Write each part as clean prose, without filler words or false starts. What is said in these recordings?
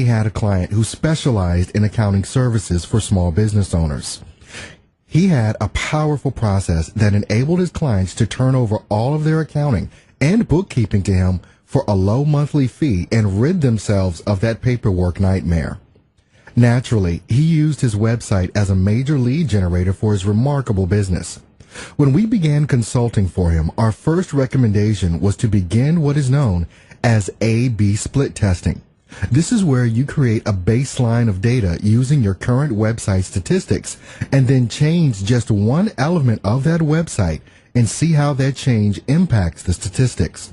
had a client who specialized in accounting services for small business owners. He had a powerful process that enabled his clients to turn over all of their accounting and bookkeeping to him for a low monthly fee and rid themselves of that paperwork nightmare. Naturally, he used his website as a major lead generator for his remarkable business. When we began consulting for him, our first recommendation was to begin what is known as A/B split testing. This is where you create a baseline of data using your current website statistics and then change just one element of that website and see how that change impacts the statistics.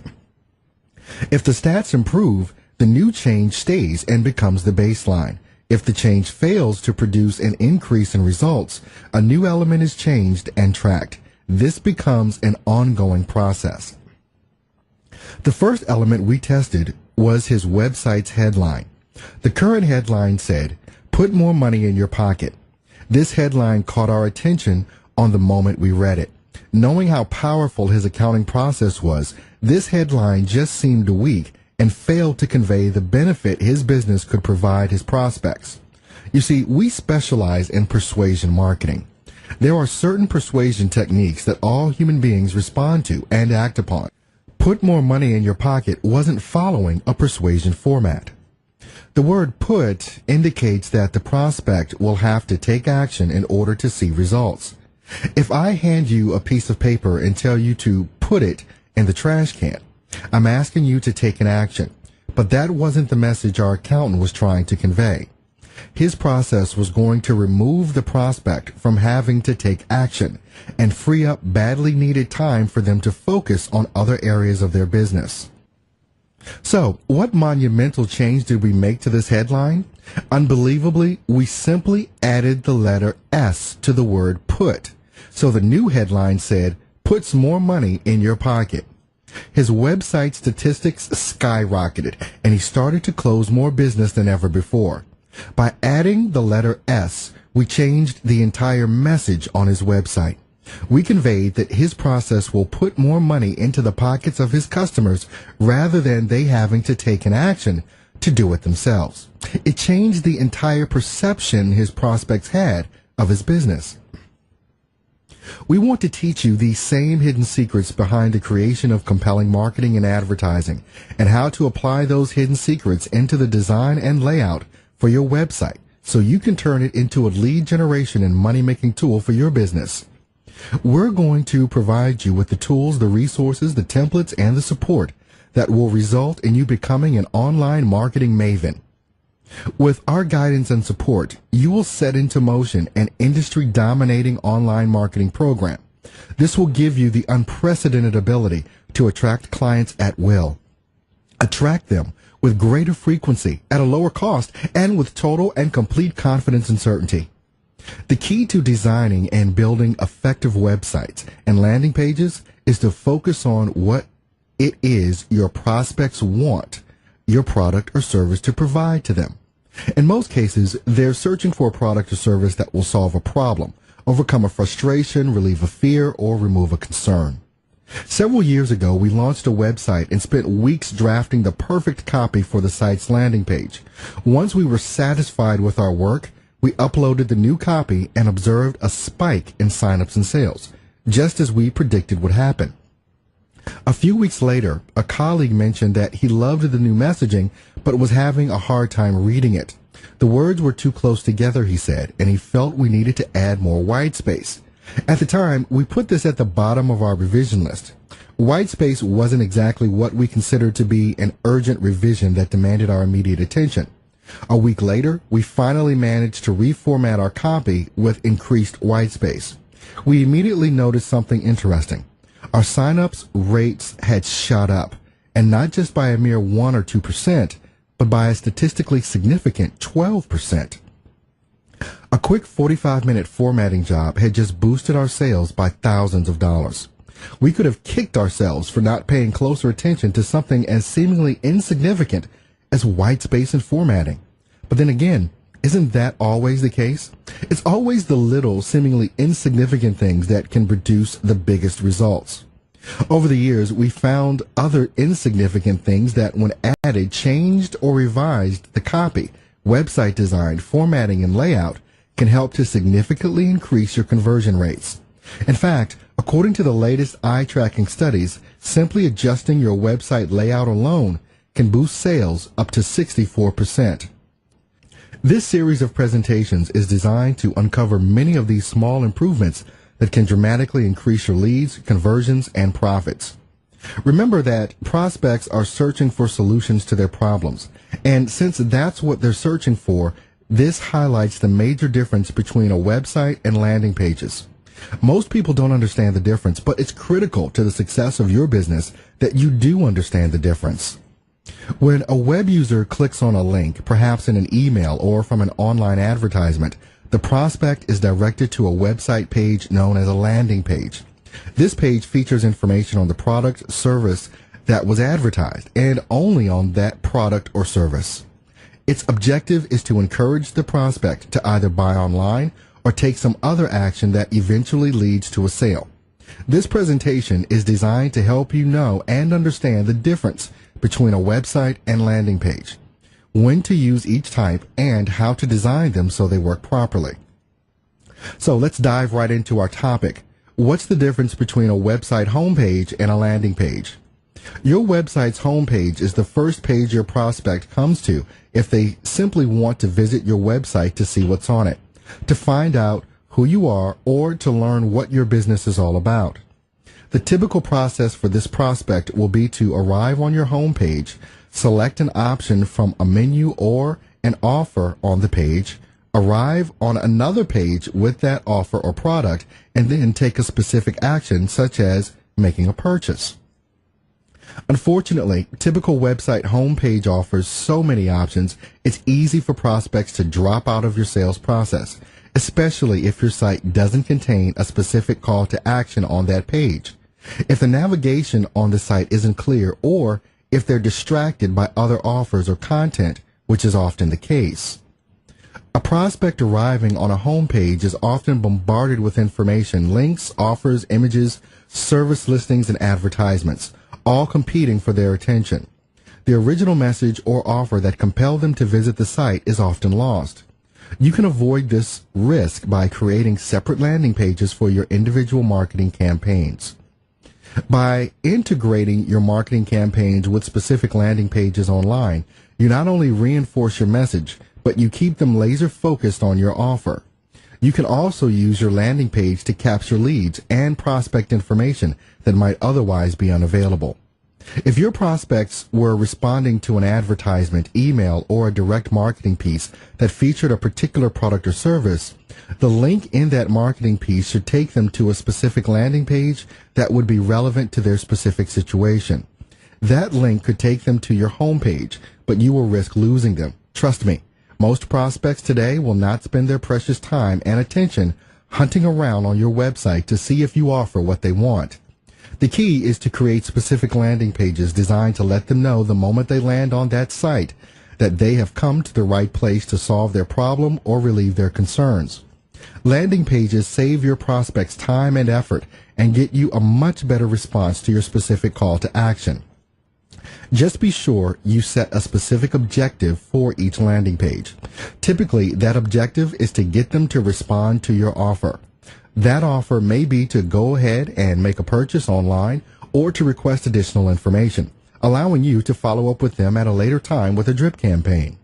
If the stats improve, the new change stays and becomes the baseline. If the change fails to produce an increase in results, a new element is changed and tracked. This becomes an ongoing process. The first element we tested was his website's headline. The current headline said, "Put more money in your pocket." This headline caught our attention on the moment we read it. Knowing how powerful his accounting process was, this headline just seemed weak and failed to convey the benefit his business could provide his prospects. You see, we specialize in persuasion marketing. There are certain persuasion techniques that all human beings respond to and act upon. Put more money in your pocket wasn't following a persuasion format. The word put indicates that the prospect will have to take action in order to see results. If I hand you a piece of paper and tell you to put it in the trash can, I'm asking you to take an action. But that wasn't the message our accountant was trying to convey. His process was going to remove the prospect from having to take action and free up badly needed time for them to focus on other areas of their business. So, what monumental change did we make to this headline? Unbelievably, we simply added the letter S to the word put. So the new headline said, "Puts more money in your pocket." His website statistics skyrocketed, and he started to close more business than ever before. By adding the letter S, we changed the entire message on his website. We conveyed that his process will put more money into the pockets of his customers rather than they having to take an action to do it themselves. It changed the entire perception his prospects had of his business. We want to teach you these same hidden secrets behind the creation of compelling marketing and advertising, and how to apply those hidden secrets into the design and layout for your website so you can turn it into a lead generation and money-making tool for your business. We're going to provide you with the tools, the resources, the templates, and the support that will result in you becoming an online marketing maven. With our guidance and support, you will set into motion an industry-dominating online marketing program. This will give you the unprecedented ability to attract clients at will. Attract them with greater frequency, at a lower cost, and with total and complete confidence and certainty. The key to designing and building effective websites and landing pages is to focus on what it is your prospects want your product or service to provide to them. In most cases, they're searching for a product or service that will solve a problem, overcome a frustration, relieve a fear, or remove a concern. Several years ago, we launched a website and spent weeks drafting the perfect copy for the site's landing page. Once we were satisfied with our work, we uploaded the new copy and observed a spike in signups and sales, just as we predicted would happen. A few weeks later, a colleague mentioned that he loved the new messaging, but was having a hard time reading it. The words were too close together, he said, and he felt we needed to add more white space. At the time, we put this at the bottom of our revision list. White space wasn't exactly what we considered to be an urgent revision that demanded our immediate attention. A week later, we finally managed to reformat our copy with increased white space. We immediately noticed something interesting. Our signups rates had shot up, and not just by a mere 1 or 2%, but by a statistically significant 12%. A quick 45-minute formatting job had just boosted our sales by thousands of dollars. We could have kicked ourselves for not paying closer attention to something as seemingly insignificant as white space and formatting. But then again, isn't that always the case? It's always the little, seemingly insignificant things that can produce the biggest results. Over the years, we found other insignificant things that, when added, changed or revised the copy, website design, formatting, and layout can help to significantly increase your conversion rates. In fact, according to the latest eye tracking studies, simply adjusting your website layout alone can boost sales up to 64%. This series of presentations is designed to uncover many of these small improvements that can dramatically increase your leads, conversions, and profits. Remember that prospects are searching for solutions to their problems, and since that's what they're searching for, this highlights the major difference between a website and landing pages. Most people don't understand the difference, but it's critical to the success of your business that you do understand the difference. When a web user clicks on a link, perhaps in an email or from an online advertisement, the prospect is directed to a website page known as a landing page. This page features information on the product, service that was advertised, and only on that product or service. Its objective is to encourage the prospect to either buy online or take some other action that eventually leads to a sale. This presentation is designed to help you know and understand the difference between a website and landing page, when to use each type, and how to design them so they work properly. So let's dive right into our topic. What's the difference between a website homepage and a landing page? Your website's homepage is the first page your prospect comes to if they simply want to visit your website to see what's on it, to find out who you are, or to learn what your business is all about. The typical process for this prospect will be to arrive on your homepage, select an option from a menu or an offer on the page, arrive on another page with that offer or product, and then take a specific action such as making a purchase. Unfortunately, typical website homepage offers so many options, it's easy for prospects to drop out of your sales process, especially if your site doesn't contain a specific call to action on that page. If the navigation on the site isn't clear, or if they're distracted by other offers or content, which is often the case. A prospect arriving on a homepage is often bombarded with information, links, offers, images, service listings, and advertisements, all competing for their attention. The original message or offer that compelled them to visit the site is often lost. You can avoid this risk by creating separate landing pages for your individual marketing campaigns. By integrating your marketing campaigns with specific landing pages online, you not only reinforce your message, but you keep them laser focused on your offer. You can also use your landing page to capture leads and prospect information that might otherwise be unavailable. If your prospects were responding to an advertisement, email, or a direct marketing piece that featured a particular product or service, the link in that marketing piece should take them to a specific landing page that would be relevant to their specific situation. That link could take them to your homepage, but you will risk losing them. Trust me, most prospects today will not spend their precious time and attention hunting around on your website to see if you offer what they want. The key is to create specific landing pages designed to let them know the moment they land on that site that they have come to the right place to solve their problem or relieve their concerns. Landing pages save your prospects time and effort and get you a much better response to your specific call to action. Just be sure you set a specific objective for each landing page. Typically, that objective is to get them to respond to your offer. That offer may be to go ahead and make a purchase online or to request additional information, allowing you to follow up with them at a later time with a drip campaign.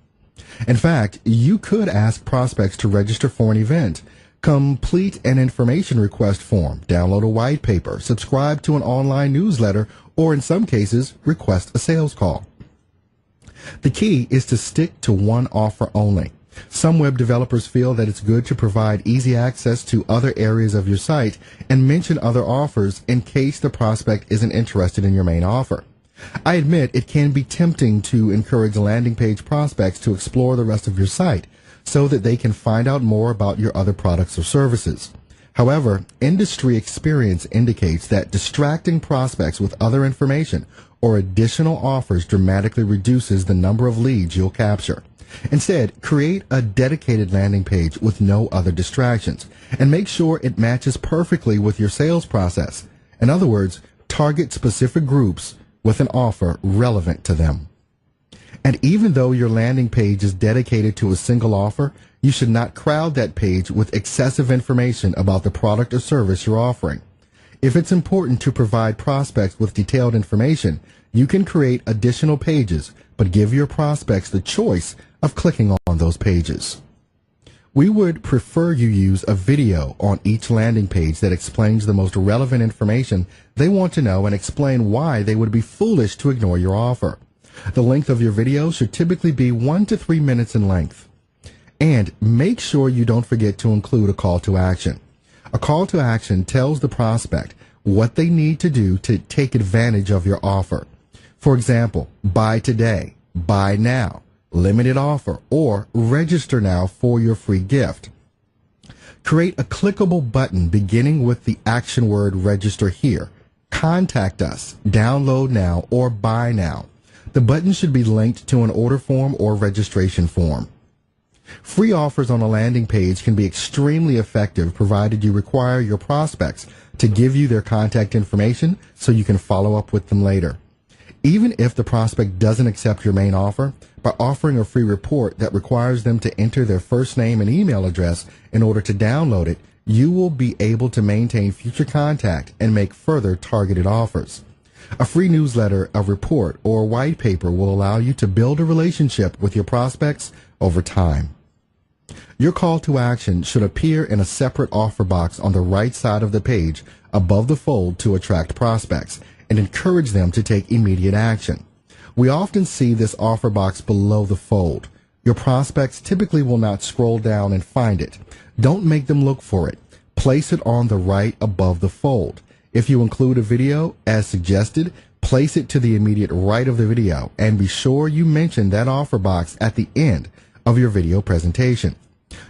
In fact, you could ask prospects to register for an event, complete an information request form, download a white paper, subscribe to an online newsletter, or in some cases, request a sales call. The key is to stick to one offer only. Some web developers feel that it's good to provide easy access to other areas of your site and mention other offers in case the prospect isn't interested in your main offer. I admit it can be tempting to encourage landing page prospects to explore the rest of your site so that they can find out more about your other products or services. However, industry experience indicates that distracting prospects with other information or additional offers dramatically reduces the number of leads you'll capture. Instead, create a dedicated landing page with no other distractions and make sure it matches perfectly with your sales process. In other words, Target specific groups with an offer relevant to them. And even though your landing page is dedicated to a single offer, you should not crowd that page with excessive information about the product or service you're offering. If it's important to provide prospects with detailed information, you can create additional pages, but give your prospects the choice of clicking on those pages. We would prefer you use a video on each landing page that explains the most relevant information they want to know and explain why they would be foolish to ignore your offer. The length of your video should typically be 1 to 3 minutes in length. And make sure you don't forget to include a call to action. A call to action tells the prospect what they need to do to take advantage of your offer. For example, buy today, buy now, limited offer, or register now for your free gift. Create a clickable button beginning with the action word register here, contact us, download now, or buy now. The button should be linked to an order form or registration form. Free offers on a landing page can be extremely effective provided you require your prospects to give you their contact information so you can follow up with them later. Even if the prospect doesn't accept your main offer, by offering a free report that requires them to enter their first name and email address in order to download it, you will be able to maintain future contact and make further targeted offers. A free newsletter, a report, or a white paper will allow you to build a relationship with your prospects over time. Your call to action should appear in a separate offer box on the right side of the page above the fold to attract prospects and encourage them to take immediate action. We often see this offer box below the fold. Your prospects typically will not scroll down and find it. Don't make them look for it. Place it on the right above the fold. If you include a video, as suggested, place it to the immediate right of the video and be sure you mention that offer box at the end of your video presentation.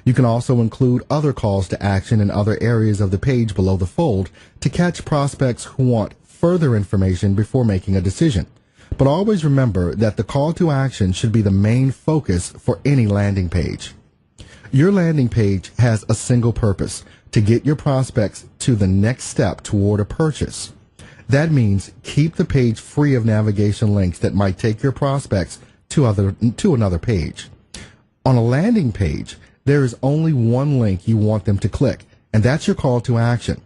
You can also include other calls to action in other areas of the page below the fold to catch prospects who want further information before making a decision. But always remember that the call to action should be the main focus for any landing page. Your landing page has a single purpose: to get your prospects to the next step toward a purchase. That means keep the page free of navigation links that might take your prospects to another page. On a landing page, there is only one link you want them to click, and that's your call to action.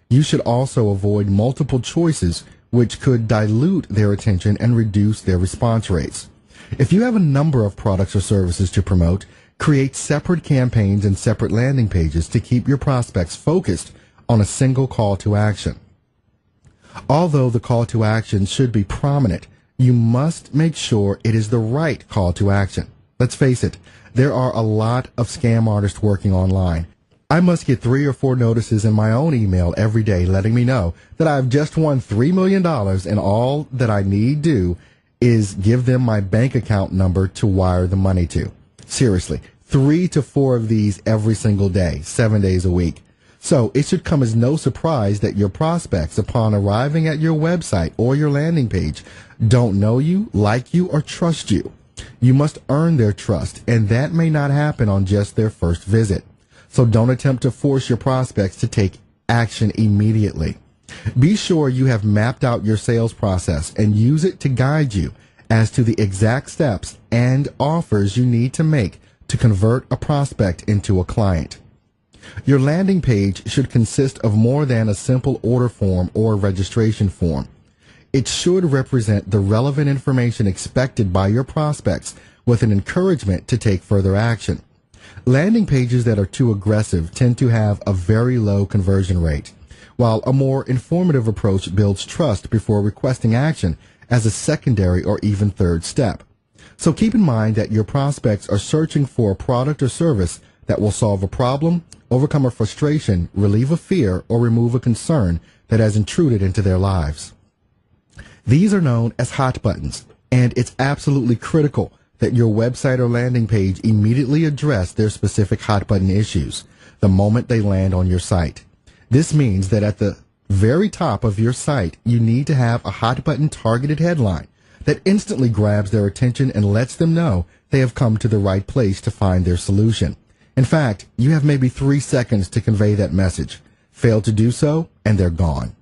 You should also avoid multiple choices, which could dilute their attention and reduce their response rates. If you have a number of products or services to promote, create separate campaigns and separate landing pages to keep your prospects focused on a single call to action. Although the call to action should be prominent, you must make sure it is the right call to action. Let's face it, there are a lot of scam artists working online. I must get 3 or 4 notices in my own email every day letting me know that I've just won $3 million and all that I need do is give them my bank account number to wire the money to. Seriously, 3 to 4 of these every single day, 7 days a week. So it should come as no surprise that your prospects, upon arriving at your website or your landing page, don't know you, like you, or trust you. You must earn their trust, and that may not happen on just their first visit. So don't attempt to force your prospects to take action immediately. Be sure you have mapped out your sales process and use it to guide you as to the exact steps and offers you need to make to convert a prospect into a client. Your landing page should consist of more than a simple order form or registration form. It should represent the relevant information expected by your prospects with an encouragement to take further action. Landing pages that are too aggressive tend to have a very low conversion rate, while a more informative approach builds trust before requesting action as a secondary or even third step. So keep in mind that your prospects are searching for a product or service that will solve a problem, overcome a frustration, relieve a fear, or remove a concern that has intruded into their lives. These are known as hot buttons, and it's absolutely critical that your website or landing page immediately address their specific hot button issues the moment they land on your site. This means that at the very top of your site, you need to have a hot button targeted headline that instantly grabs their attention and lets them know they have come to the right place to find their solution. In fact, you have maybe 3 seconds to convey that message. Fail to do so, and they're gone.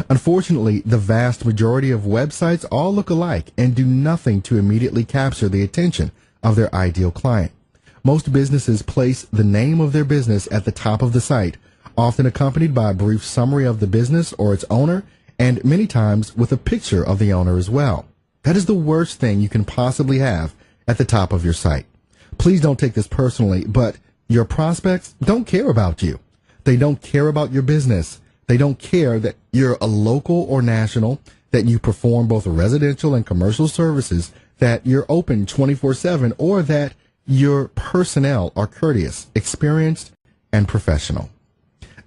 Unfortunately, the vast majority of websites all look alike and do nothing to immediately capture the attention of their ideal client. Most businesses place the name of their business at the top of the site, often accompanied by a brief summary of the business or its owner, and many times with a picture of the owner as well. That is the worst thing you can possibly have at the top of your site. Please don't take this personally, but your prospects don't care about you. They don't care about your business. They don't care that you're a local or national, that you perform both residential and commercial services, that you're open 24/7, or that your personnel are courteous, experienced, and professional.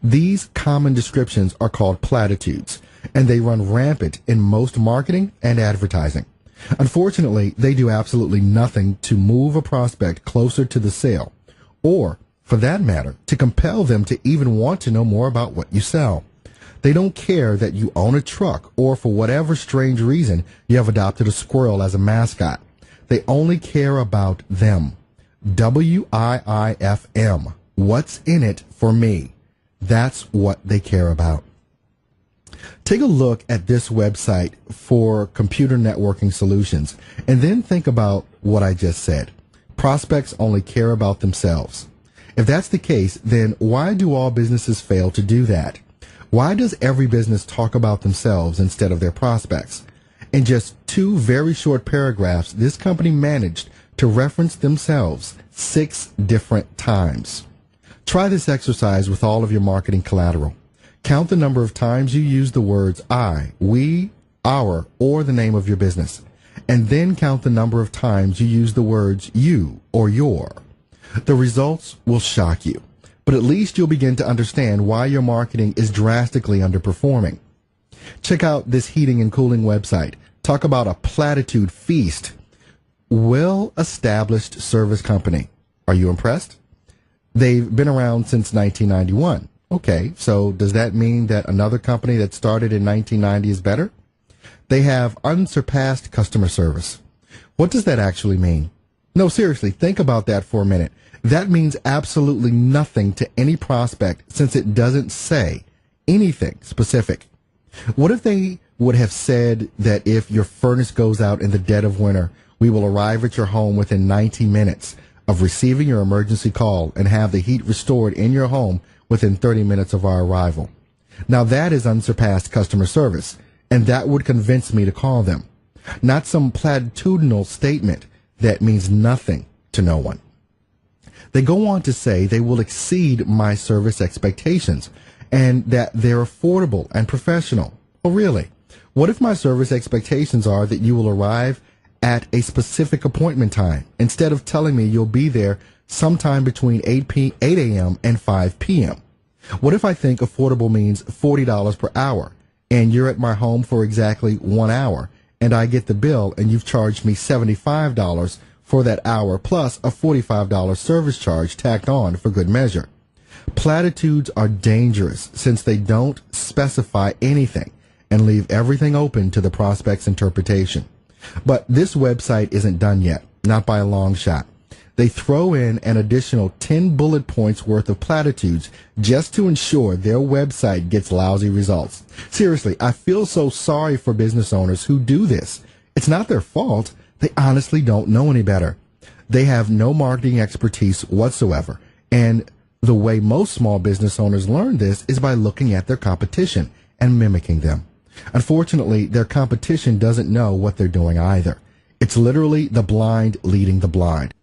These common descriptions are called platitudes, and they run rampant in most marketing and advertising. Unfortunately, they do absolutely nothing to move a prospect closer to the sale, or, for that matter, to compel them to even want to know more about what you sell. They don't care that you own a truck, or for whatever strange reason you have adopted a squirrel as a mascot. They only care about them. WIIFM. What's in it for me? That's what they care about. Take a look at this website for computer networking solutions, and then think about what I just said. Prospects only care about themselves. If that's the case, then why do all businesses fail to do that? Why does every business talk about themselves instead of their prospects? In just 2 very short paragraphs, this company managed to reference themselves 6 different times. Try this exercise with all of your marketing collateral. Count the number of times you use the words I, we, our, or the name of your business, and then count the number of times you use the words you or your. The results will shock you, but at least you'll begin to understand why your marketing is drastically underperforming. Check out this heating and cooling website. Talk about a platitude feast. Well-established service company. Are you impressed? They've been around since 1991. Okay, so does that mean that another company that started in 1990 is better? They have unsurpassed customer service. What does that actually mean? No, seriously, think about that for a minute. That means absolutely nothing to any prospect since it doesn't say anything specific. What if they would have said that if your furnace goes out in the dead of winter, we will arrive at your home within 90 minutes of receiving your emergency call and have the heat restored in your home within 30 minutes of our arrival? Now that is unsurpassed customer service, and that would convince me to call them. Not some platitudinal statement that means nothing to no one. They go on to say they will exceed my service expectations and that they're affordable and professional. Oh, really? What if my service expectations are that you will arrive at a specific appointment time instead of telling me you'll be there sometime between 8 a.m. and 5 p.m.? What if I think affordable means $40 per hour and you're at my home for exactly 1 hour and I get the bill and you've charged me $75 for that hour plus a $45 service charge tacked on for good measure? Platitudes are dangerous since they don't specify anything and leave everything open to the prospect's interpretation. But this website isn't done yet, not by a long shot. They throw in an additional 10 bullet points worth of platitudes just to ensure their website gets lousy results. Seriously, I feel so sorry for business owners who do this. It's not their fault. They honestly don't know any better. They have no marketing expertise whatsoever. And the way most small business owners learn this is by looking at their competition and mimicking them. Unfortunately, their competition doesn't know what they're doing either. It's literally the blind leading the blind.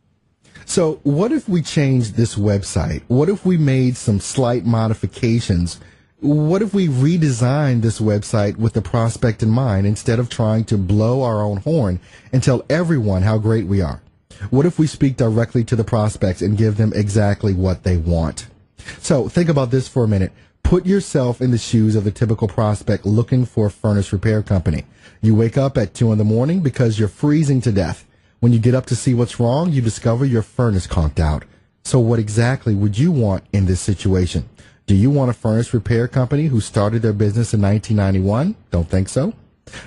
So what if we changed this website? What if we made some slight modifications? What if we redesigned this website with the prospect in mind instead of trying to blow our own horn and tell everyone how great we are? What if we speak directly to the prospects and give them exactly what they want? So think about this for a minute. Put yourself in the shoes of the typical prospect looking for a furnace repair company. You wake up at 2 a.m. because you're freezing to death. When you get up to see what's wrong, you discover your furnace conked out. So what exactly would you want in this situation? Do you want a furnace repair company who started their business in 1991? Don't think so.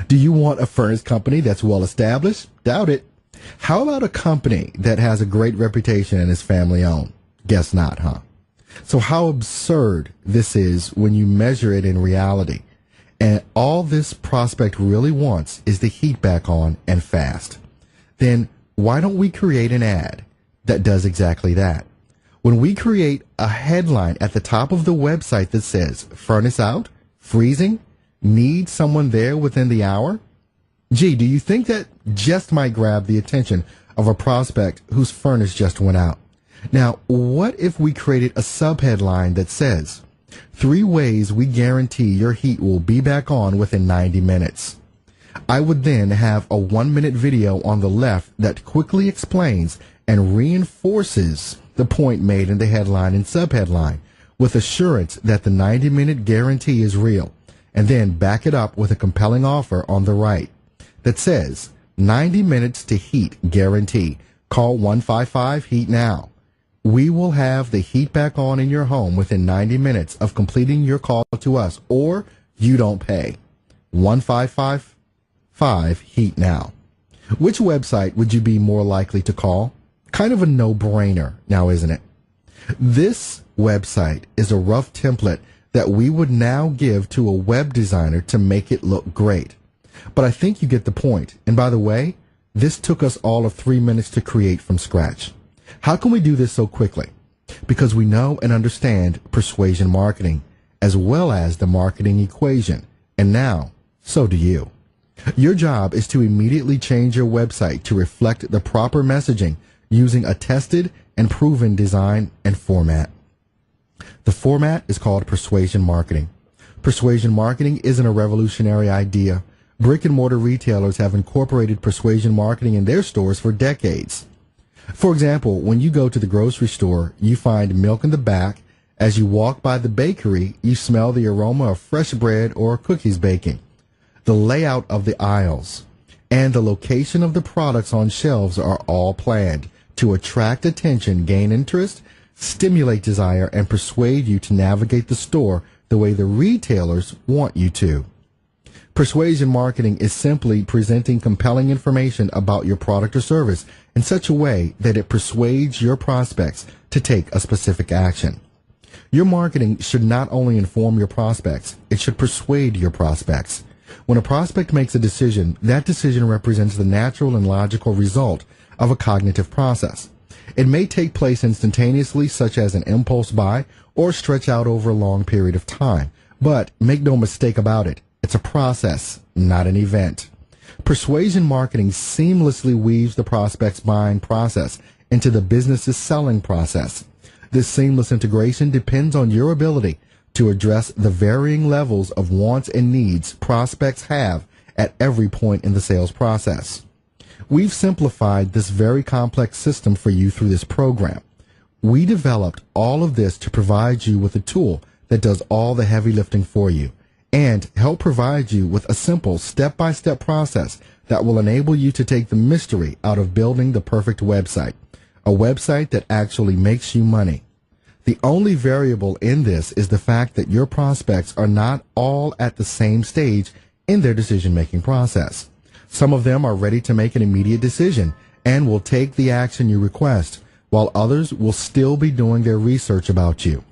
Do you want a furnace company that's well established? Doubt it. How about a company that has a great reputation and is family owned? Guess not, huh? So how absurd this is when you measure it in reality. And all this prospect really wants is the heat back on and fast. Then why don't we create an ad that does exactly that? When we create a headline at the top of the website that says, furnace out, freezing, need someone there within the hour? Gee, do you think that just might grab the attention of a prospect whose furnace just went out? Now, what if we created a subheadline that says, 3 ways we guarantee your heat will be back on within 90 minutes? I would then have a 1-minute video on the left that quickly explains and reinforces the point made in the headline and subheadline with assurance that the 90-minute guarantee is real, and then back it up with a compelling offer on the right that says 90 minutes to heat guarantee. Call 155-HEAT now. We will have the heat back on in your home within 90 minutes of completing your call to us, or you don't pay. 155-HEAT now. Which website would you be more likely to call? Kind of a no-brainer now, isn't it? This website is a rough template that we would now give to a web designer to make it look great. But I think you get the point. And by the way, this took us all of 3 minutes to create from scratch. How can we do this so quickly? Because we know and understand persuasion marketing, as well as the marketing equation. And now, so do you. Your job is to immediately change your website to reflect the proper messaging using a tested and proven design and format. The format is called persuasion marketing. Persuasion marketing isn't a revolutionary idea. Brick and mortar retailers have incorporated persuasion marketing in their stores for decades. For example, when you go to the grocery store, you find milk in the back. As you walk by the bakery, you smell the aroma of fresh bread or cookies baking. The layout of the aisles and the location of the products on shelves are all planned to attract attention, gain interest, stimulate desire, and persuade you to navigate the store the way the retailers want you to. Persuasion marketing is simply presenting compelling information about your product or service in such a way that it persuades your prospects to take a specific action. Your marketing should not only inform your prospects, it should persuade your prospects. When a prospect makes a decision, that decision represents the natural and logical result of a cognitive process. It may take place instantaneously, such as an impulse buy, or stretch out over a long period of time. But make no mistake about it, it's a process, not an event. Persuasion marketing seamlessly weaves the prospect's buying process into the business's selling process. This seamless integration depends on your ability to address the varying levels of wants and needs prospects have at every point in the sales process. We've simplified this very complex system for you through this program. We developed all of this to provide you with a tool that does all the heavy lifting for you and help provide you with a simple step-by-step process that will enable you to take the mystery out of building the perfect website, a website that actually makes you money. The only variable in this is the fact that your prospects are not all at the same stage in their decision-making process. Some of them are ready to make an immediate decision and will take the action you request, while others will still be doing their research about you.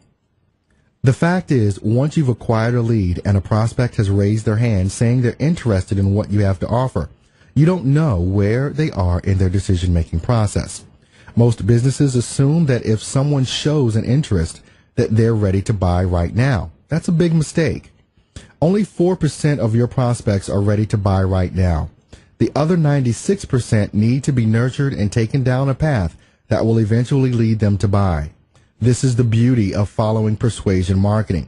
The fact is, once you've acquired a lead and a prospect has raised their hand saying they're interested in what you have to offer, you don't know where they are in their decision-making process. Most businesses assume that if someone shows an interest, that they're ready to buy right now. That's a big mistake. Only 4% of your prospects are ready to buy right now. The other 96% need to be nurtured and taken down a path that will eventually lead them to buy. This is the beauty of following persuasion marketing.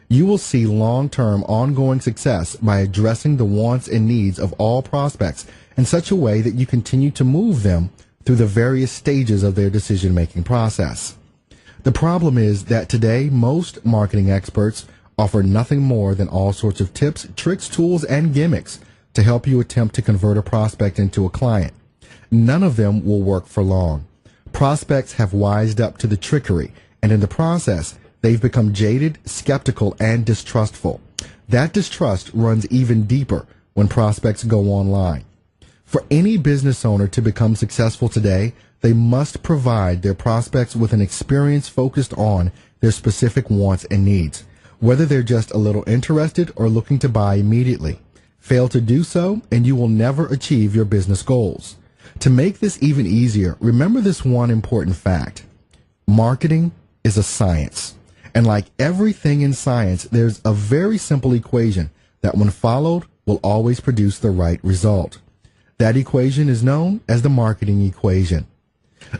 You will see long-term ongoing success by addressing the wants and needs of all prospects in such a way that you continue to move them through the various stages of their decision-making process. The problem is that today most marketing experts offer nothing more than all sorts of tips, tricks, tools, and gimmicks to help you attempt to convert a prospect into a client. None of them will work for long. Prospects have wised up to the trickery, and in the process, they've become jaded, skeptical, and distrustful. That distrust runs even deeper when prospects go online. For any business owner to become successful today, they must provide their prospects with an experience focused on their specific wants and needs. whether they're just a little interested or looking to buy immediately. Fail to do so, and you will never achieve your business goals. To make this even easier, remember this one important fact. Marketing is a science. And like everything in science, there's a very simple equation that when followed will always produce the right result. That equation is known as the marketing equation.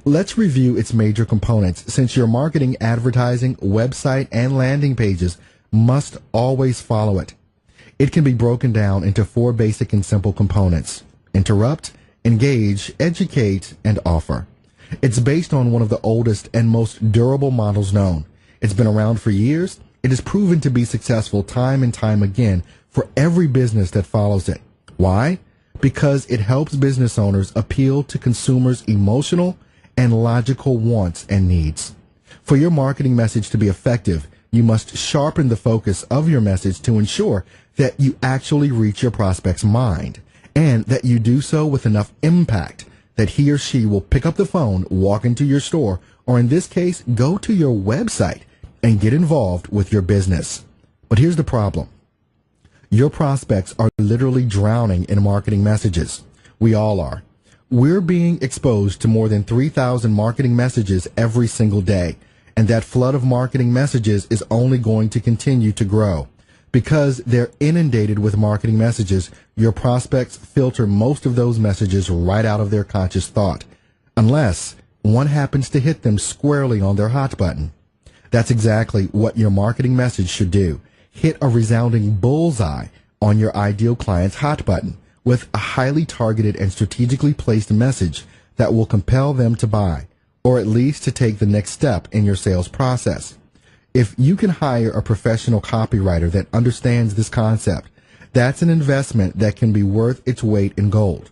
Let's review its major components since your marketing, advertising, website, and landing pages must always follow it. It can be broken down into 4 basic and simple components: interrupt, engage, educate, and offer. It's based on one of the oldest and most durable models known. It's been around for years. It has proven to be successful time and time again for every business that follows it. Why? Because it helps business owners appeal to consumers' emotional and logical wants and needs. For your marketing message to be effective, you must sharpen the focus of your message to ensure that you actually reach your prospect's mind, and that you do so with enough impact that he or she will pick up the phone, walk into your store, or in this case, go to your website and get involved with your business. But here's the problem. Your prospects are literally drowning in marketing messages. We all are. We're being exposed to more than 3,000 marketing messages every single day, and that flood of marketing messages is only going to continue to grow. Because they're inundated with marketing messages, your prospects filter most of those messages right out of their conscious thought, unless one happens to hit them squarely on their hot button. That's exactly what your marketing message should do. Hit a resounding bullseye on your ideal client's hot button with a highly targeted and strategically placed message that will compel them to buy, or at least to take the next step in your sales process. If you can hire a professional copywriter that understands this concept, that's an investment that can be worth its weight in gold.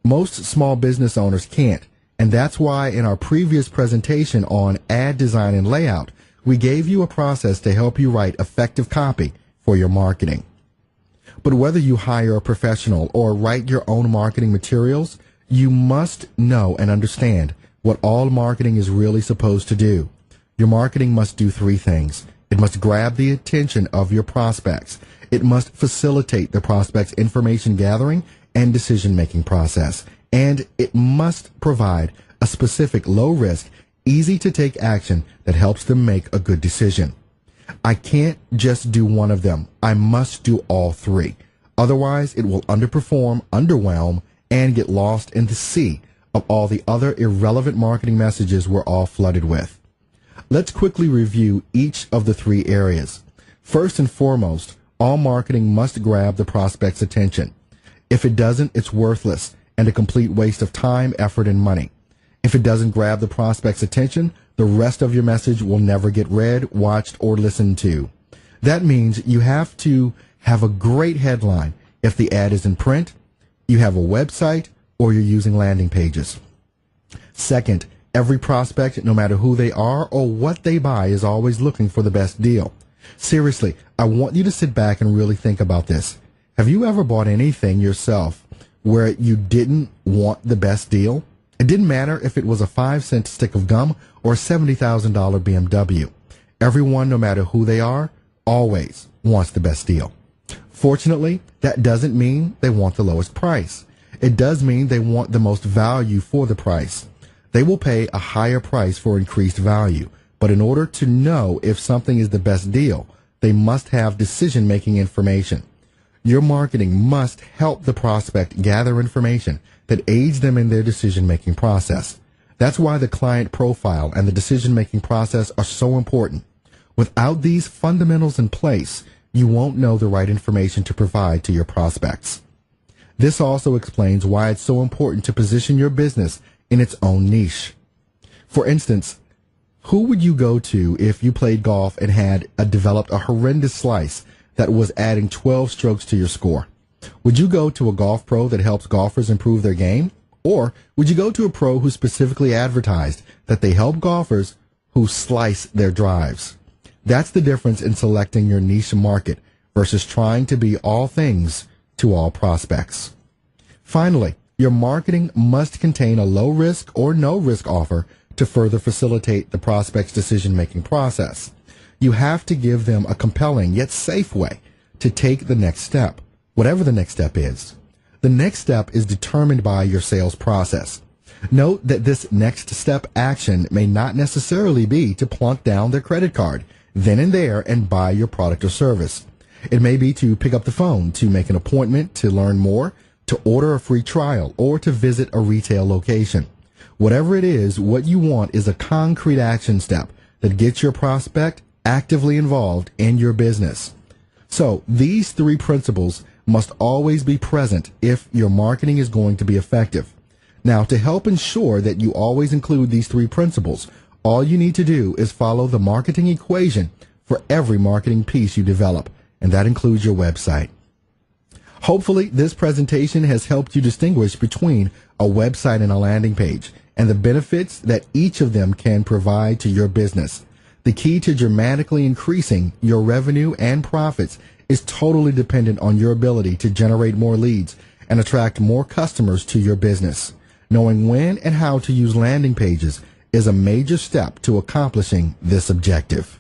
Most small business owners can't, and that's why in our previous presentation on ad design and layout, we gave you a process to help you write effective copy for your marketing. But whether you hire a professional or write your own marketing materials, you must know and understand what all marketing is really supposed to do. Your marketing must do 3 things. It must grab the attention of your prospects. It must facilitate the prospect's information gathering and decision-making process. And it must provide a specific low-risk, easy-to-take action that helps them make a good decision. I can't just do one of them. I must do all 3. Otherwise, it will underperform, underwhelm, and get lost in the sea of all the other irrelevant marketing messages we're all flooded with. Let's quickly review each of the 3 areas. First and foremost, all marketing must grab the prospect's attention. If it doesn't, it's worthless and a complete waste of time, effort, and money. If it doesn't grab the prospect's attention, the rest of your message will never get read, watched, or listened to. That means you have to have a great headline if the ad is in print, you have a website, or you're using landing pages. Second, every prospect, no matter who they are or what they buy, is always looking for the best deal. Seriously, I want you to sit back and really think about this. Have you ever bought anything yourself where you didn't want the best deal? It didn't matter if it was a 5-cent stick of gum or a $70,000 BMW. Everyone, no matter who they are, always wants the best deal. Fortunately, that doesn't mean they want the lowest price. It does mean they want the most value for the price. They will pay a higher price for increased value, but in order to know if something is the best deal, they must have decision-making information. Your marketing must help the prospect gather information that aids them in their decision-making process. That's why the client profile and the decision-making process are so important. Without these fundamentals in place, you won't know the right information to provide to your prospects. This also explains why it's so important to position your business in its own niche. For instance, who would you go to if you played golf and had developed a horrendous slice that was adding 12 strokes to your score? Would you go to a golf pro that helps golfers improve their game? Or would you go to a pro who specifically advertised that they help golfers who slice their drives? That's the difference in selecting your niche market versus trying to be all things to all prospects. Finally, your marketing must contain a low-risk or no-risk offer to further facilitate the prospect's decision-making process. You have to give them a compelling yet safe way to take the next step, whatever the next step is. The next step is determined by your sales process. Note that this next step action may not necessarily be to plunk down their credit card then and there and buy your product or service. It may be to pick up the phone, to make an appointment, to learn more, to order a free trial, or to visit a retail location. Whatever it is, what you want is a concrete action step that gets your prospect actively involved in your business. So these three principles must always be present if your marketing is going to be effective. Now, to help ensure that you always include these three principles, all you need to do is follow the marketing equation for every marketing piece you develop, and that includes your website. Hopefully, this presentation has helped you distinguish between a website and a landing page and the benefits that each of them can provide to your business. The key to dramatically increasing your revenue and profits is totally dependent on your ability to generate more leads and attract more customers to your business. Knowing when and how to use landing pages is a major step to accomplishing this objective.